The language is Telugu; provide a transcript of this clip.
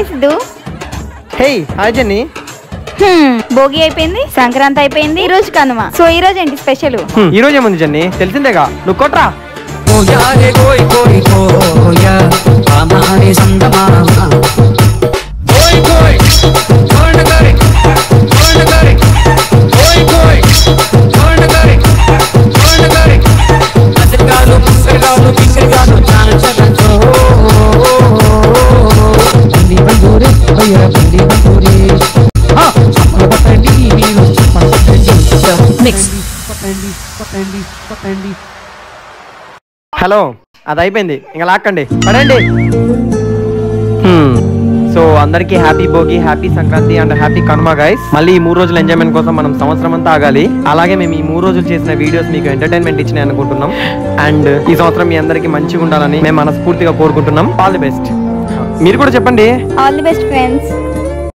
Hi Siddhu. Hey hi jenny. Bhogi అయిపోయింది, సంక్రాంతి అయిపోయింది, ఈ రోజు కనుమ. సో ఈ రోజు ఏంటి స్పెషల్? ఈ రోజు ఏముంది జెన్నీ, తెలిసిందేగా, నువ్వు కొట్రా. హలో, అది అయిపోయింది, ఇంకా లాక్కండి, పడండి. సో అందరికి happy Bhogi, happy Sankranti and happy Kanuma guys. మళ్ళీ ఈ 3 రోజుల ఎంజాయ్మెంట్ కోసం మనం సంవత్సరం అంతా ఆగాలి. అలాగే మేము ఈ 3 రోజులు చేసిన వీడియోస్ మీకు ఎంటర్టైన్మెంట్ ఇచ్చినాయి అనుకుంటున్నాం. అండ్ ఈ సంవత్సరం మీ అందరికి మంచిగా ఉండాలని మేము మనస్ఫూర్తిగా కోరుకుంటున్నాం. All the best. మీరు కూడా చెప్పండి. All the best friends.